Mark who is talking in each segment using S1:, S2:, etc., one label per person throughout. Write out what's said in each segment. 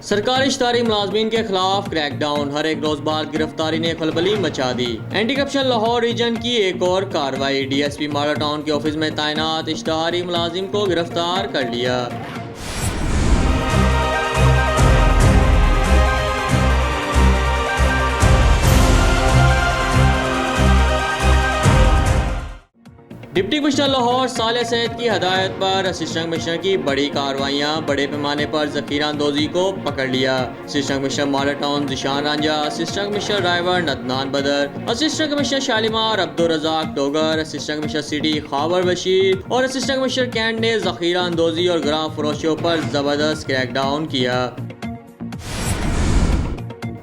S1: सरकारी इश्तारी मुलाजमीन के खिलाफ क्रैकडाउन, हर एक रोज बाद गिरफ्तारी ने खलबली मचा दी। एंटी करप्शन लाहौर रीजन की एक और कार्रवाई, DSP मॉडल टाउन के ऑफिस में तैनात इश्तारी मुलाजिम को गिरफ्तार कर लिया। डिप्टी कमिश्नर लाहौर साले सैद की हदायत पर असिस्टेंट कमिश्नर की बड़ी कार्रवाइयां, बड़े पैमाने पर जखीरा अंदोजी को पकड़ लिया। Assistant commissioner Model Town Zeeshan Ranjha, assistant commissioner ड्राइवर नदनान Badar, assistant commissioner Shalimar Abdul Razzaq Dogar, assistant commissioner city खाबर बशीर और असिस्टेंट कमिश्नर कैंट ने जखीरा अंदोजी और ग्राम फरोशियों पर जबरदस्त क्रैकडाउन किया।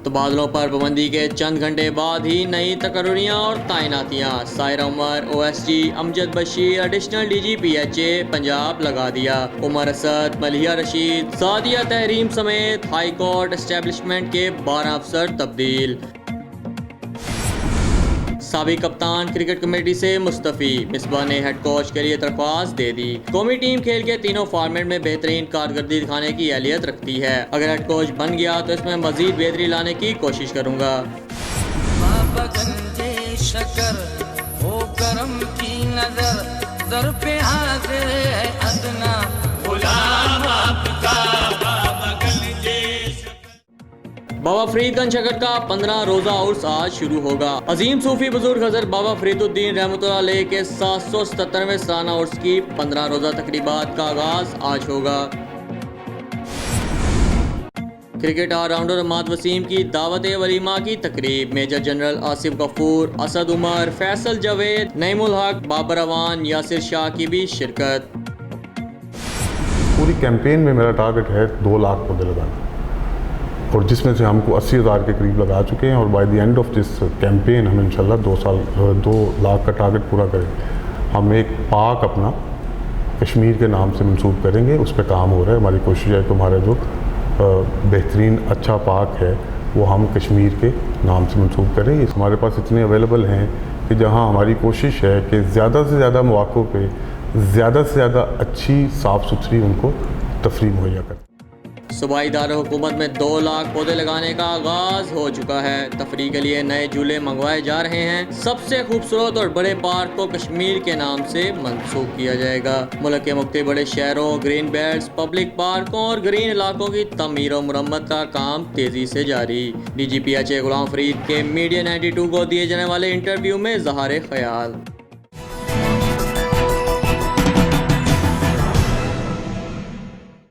S1: तबादलों पर पाबंदी के चंद घंटे बाद ही नई तकर्रियाँ और तैनातियाँ, Saira Umar OSG, Amjad Bashir additional DGPHA Punjab लगा दिया। उमर असद, मलिया रशीद, सादिया तहरीम समेत हाई कोर्ट एस्टेब्लिशमेंट के 12 अफसर तब्दील। साबिक कप्तान क्रिकेट कमेटी से मुस्तफ़ी, मिसबा ने हेड कोच के लिए दरख्वास्त दे दी। कौमी टीम खेल के तीनों फॉर्मेट में बेहतरीन कारकर्दगी दिखाने की अहलियत रखती है। अगर हेड कोच बन गया तो इसमें मजीद बेहतरी लाने की कोशिश करूँगा। बाबा फरीदगंज शकर का 15 रोजा उर्स आज शुरू होगा। अजीम सूफी बुजुर्ग हज़रत बाबा फरीदुद्दीन रहमतुल्लाह अलैह के 777वें सालाना उर्स की 15 रोजा तकरीबात का आगाज आज होगा। क्रिकेट ऑलराउंडर अहमद वसीम की दावत वलीमा की तकरीब, मेजर जनरल आसिफ गफूर, असद उमर, फैसल जावेद, नईमुल हक, बाबर अवान, यासिर शाह की भी शिरकत।
S2: पूरी कैंपेन में मेरा टारगेट है 2 लाख पौधे लगाना, और जिसमें से हमको 80,000 के करीब लगा चुके हैं, और by the end of this campaign हम इंशाल्लाह 2 लाख का टारगेट पूरा करेंगे। हम एक पार्क अपना कश्मीर के नाम से मंसूब करेंगे, उस पर काम हो रहा है। हमारी कोशिश है कि हमारा जो बेहतरीन अच्छा पार्क है वो हम कश्मीर के नाम से मंसूब करें। हमारे पास इतने अवेलेबल हैं कि जहां हमारी कोशिश है कि ज़्यादा से ज़्यादा मौक़ों पे ज़्यादा से ज़्यादा अच्छी साफ़ सुथरी उनको तफरीह मुहैया करें।
S1: सूबाई इदारे हुकूमत में 2 लाख पौधे लगाने का आगाज हो चुका है। तफरीह के लिए नए झूले मंगवाए जा रहे हैं। सबसे खूबसूरत और बड़े पार्क को कश्मीर के नाम से मंसूब किया जाएगा। मुल्क के मुख्तलिफ बड़े शहरों, ग्रीन बेल्ट्स, पब्लिक पार्कों और ग्रीन इलाकों की तमीर और मुरम्मत का काम तेजी से जारी। DGPHA गुलाम फरीद के मीडिया 92 को दिए जाने वाले इंटरव्यू में ज़हार ख्याल।